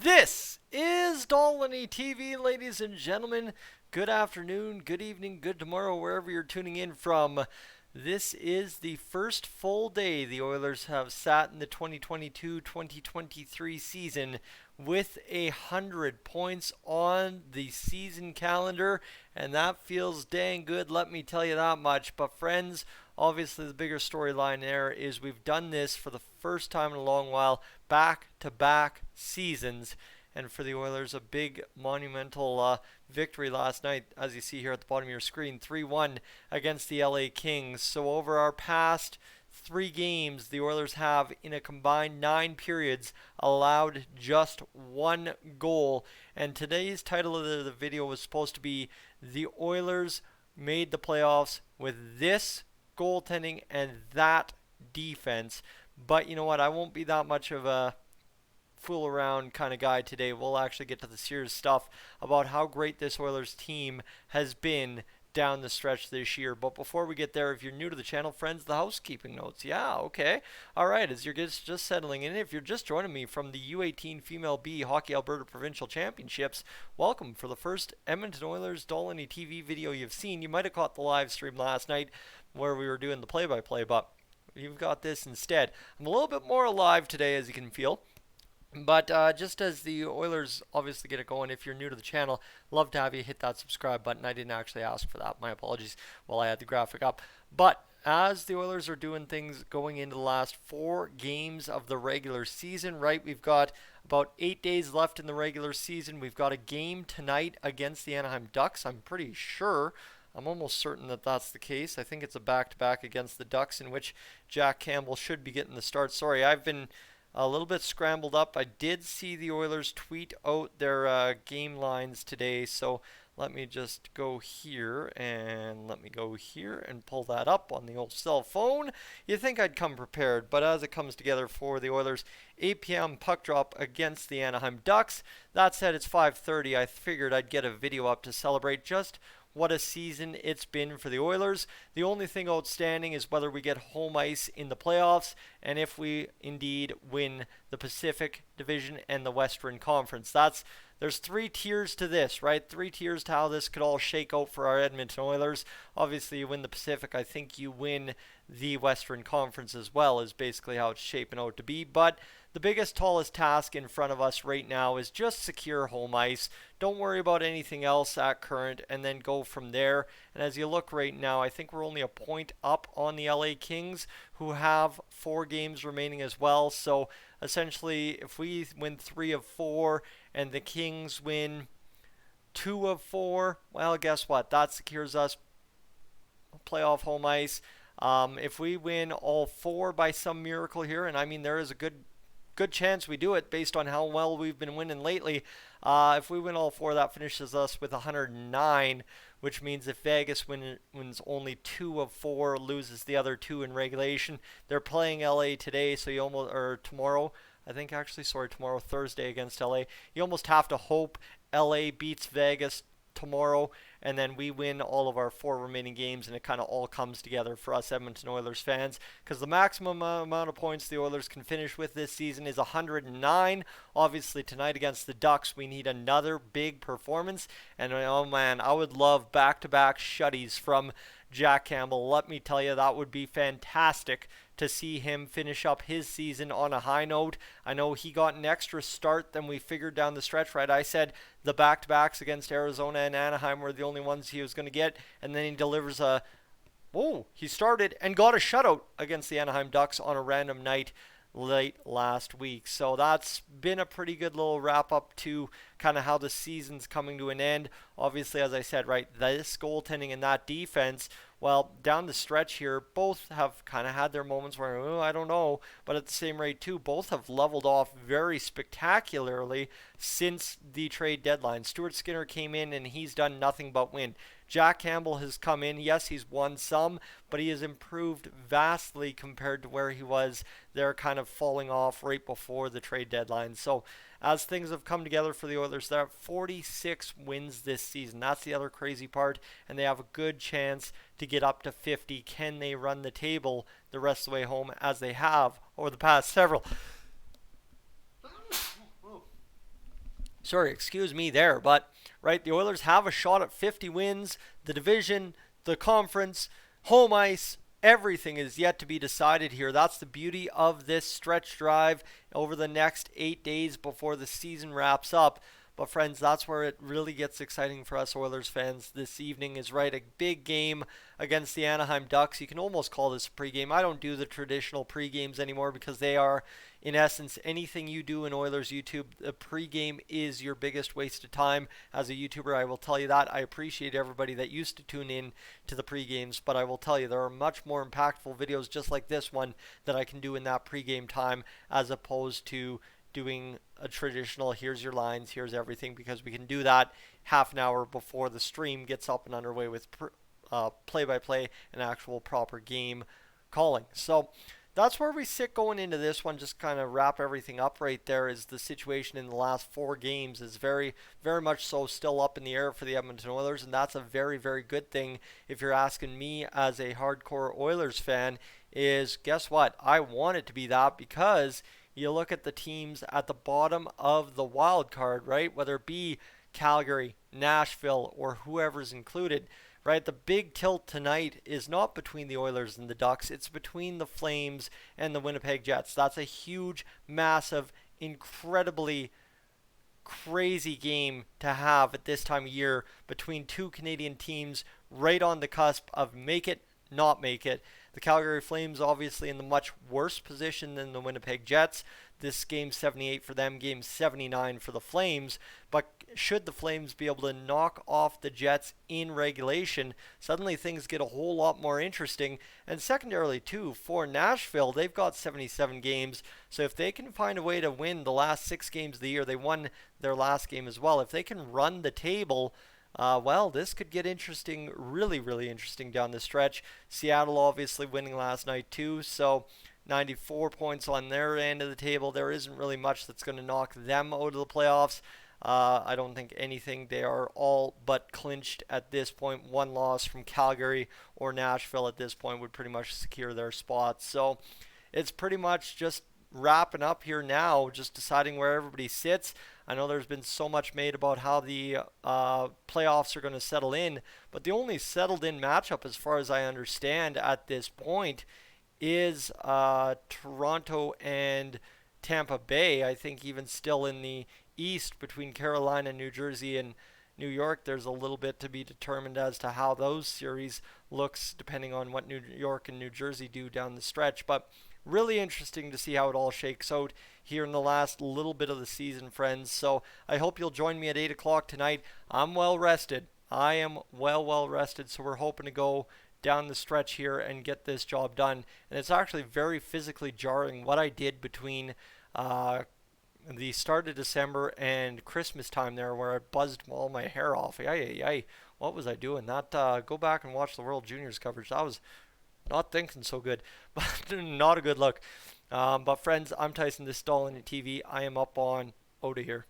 This is Dolynny TV, ladies and gentlemen. Good afternoon, good evening, good tomorrow, wherever you're tuning in from. This is the first full day the Oilers have sat in the 2022-2023 season with 100 points on the season calendar, and that feels dang good, let me tell you that much. But friends, obviously the bigger storyline there is we've done this for the first time in a long while, back-to-back seasons. And for the Oilers, a big monumental victory last night, as you see here at the bottom of your screen, 3-1 against the LA Kings. So over our past 3 games, the Oilers have, in a combined 9 periods, allowed just 1 goal. And today's title of the video was supposed to be "The Oilers Made the Playoffs with This Goaltending and That Defense." But you know what? I won't be that much of a fool around kind of guy today. We'll actually get to the serious stuff about how great this Oilers team has been down the stretch this year. But before we get there, if you're new to the channel, friends, the housekeeping notes. Yeah, okay. All right, as you're just settling in, if you're just joining me from the U18 Female B Hockey Alberta Provincial Championships, welcome for the first Edmonton Oilers Dolynny TV video you've seen. You might have caught the live stream last night where we were doing the play-by-play, but you've got this instead. I'm a little bit more alive today, as you can feel. But just as the Oilers obviously get it going, if you're new to the channel, love to have you hit that subscribe button. I didn't actually ask for that. My apologies while I had the graphic up. But as the Oilers are doing things going into the last 4 games of the regular season, right? We've got about 8 days left in the regular season. We've got a game tonight against the Anaheim Ducks. I'm pretty sure. I'm almost certain that that's the case. I think it's a back-to-back against the Ducks in which Jack Campbell should be getting the start. Sorry, I've been a little bit scrambled up. I did see the Oilers tweet out their game lines today, so let me just go here and pull that up on the old cell phone. You think I'd come prepared, but as it comes together for the Oilers, 8 p.m. puck drop against the Anaheim Ducks. That said, it's 5:30. I figured I'd get a video up to celebrate just what a season it's been for the Oilers. The only thing outstanding is whether we get home ice in the playoffs and if we indeed win the Pacific Division and the Western Conference. There's 3 tiers to this, right? 3 tiers to how this could all shake out for our Edmonton Oilers. Obviously, you win the Pacific. I think you win the Western Conference as well, is basically how it's shaping out to be. But the biggest, tallest task in front of us right now is just secure home ice. Don't worry about anything else at current, and then go from there. And as you look right now, I think we're only a point up on the LA Kings, who have 4 games remaining as well. So essentially, if we win 3 of 4 and the Kings win 2 of 4, well, guess what? That secures us playoff home ice. If we win all 4 by some miracle here, and I mean there is a good chance we do it based on how well we've been winning lately. If we win all 4, that finishes us with 109, which means if Vegas wins only 2 of 4, loses the other 2 in regulation. They're playing LA today, so or tomorrow. I think actually, sorry, tomorrow, Thursday against LA. You almost have to hope LA beats Vegas tomorrow, and then we win all of our 4 remaining games, and it kind of all comes together for us Edmonton Oilers fans, because the maximum amount of points the Oilers can finish with this season is 109. Obviously, tonight against the Ducks, we need another big performance, and oh man, I would love back-to-back shutties from Jack Campbell. Let me tell you, that would be fantastic to see him finish up his season on a high note. I know he got an extra start than we figured down the stretch, right? I said the back-to-backs against Arizona and Anaheim were the only ones he was going to get, and then he delivers he started and got a shutout against the Anaheim Ducks on a random night late last week. So that's been a pretty good little wrap up to kind of how the season's coming to an end. Obviously, as I said, right, this goaltending and that defense, well, down the stretch here, both have kind of had their moments where, I don't know, but at the same rate too, both have leveled off very spectacularly since the trade deadline. Stuart Skinner came in and he's done nothing but win. Jack Campbell has come in. Yes, he's won some, but he has improved vastly compared to where he was there, kind of falling off right before the trade deadline. So as things have come together for the Oilers, they're at 46 wins this season. That's the other crazy part, and they have a good chance to get up to 50. Can they run the table the rest of the way home as they have over the past several? Sorry, excuse me there, but right, the Oilers have a shot at 50 wins. The division, the conference, home ice, everything is yet to be decided here. That's the beauty of this stretch drive over the next 8 days before the season wraps up. But friends, that's where it really gets exciting for us Oilers fans this evening is right, a big game against the Anaheim Ducks. You can almost call this a pregame. I don't do the traditional pregames anymore because they are, in essence, anything you do in Oilers YouTube, the pregame is your biggest waste of time. As a YouTuber, I will tell you that. I appreciate everybody that used to tune in to the pregames, but I will tell you there are much more impactful videos just like this one that I can do in that pregame time as opposed to doing a traditional here's your lines, here's everything, because we can do that half an hour before the stream gets up and underway with play-by-play and actual proper game calling. So that's where we sit going into this one. Just kind of wrap everything up right there. Is the situation in the last 4 games is very, very much so still up in the air for the Edmonton Oilers, and that's a very, very good thing if you're asking me as a hardcore Oilers fan. Is guess what? I want it to be that because you look at the teams at the bottom of the wild card, right? Whether it be Calgary, Nashville, or whoever's included, right? The big tilt tonight is not between the Oilers and the Ducks. It's between the Flames and the Winnipeg Jets. That's a huge, massive, incredibly crazy game to have at this time of year between two Canadian teams right on the cusp of make it, not make it. The Calgary Flames obviously in the much worse position than the Winnipeg Jets. This game 78 for them, game 79 for the Flames. But should the Flames be able to knock off the Jets in regulation, suddenly things get a whole lot more interesting. And secondarily too, for Nashville, they've got 77 games. So if they can find a way to win the last 6 games of the year, they won their last game as well. If they can run the table, well, this could get interesting, really, really interesting down the stretch. Seattle obviously winning last night too, so 94 points on their end of the table. There isn't really much that's going to knock them out of the playoffs. I don't think anything. They are all but clinched at this point. One loss from Calgary or Nashville at this point would pretty much secure their spots. So it's pretty much just wrapping up here now, just deciding where everybody sits. I know there's been so much made about how the playoffs are going to settle in, but the only settled in matchup, as far as I understand at this point, is Toronto and Tampa Bay. I think even still in the East between Carolina, New Jersey, and New York, there's a little bit to be determined as to how those series looks depending on what New York and New Jersey do down the stretch. But really interesting to see how it all shakes out here in the last little bit of the season, friends. So I hope you'll join me at 8 o'clock tonight. I'm well rested. I am well rested, so we're hoping to go down the stretch here and get this job done. And it's actually very physically jarring what I did between the start of December and Christmas time there, where I buzzed all my hair off. What was I doing? That go back and watch the World Juniors coverage. That was not thinking so good, but not a good look. But friends, I'm Tyson. This is Dolynny TV. I am up on Oda here.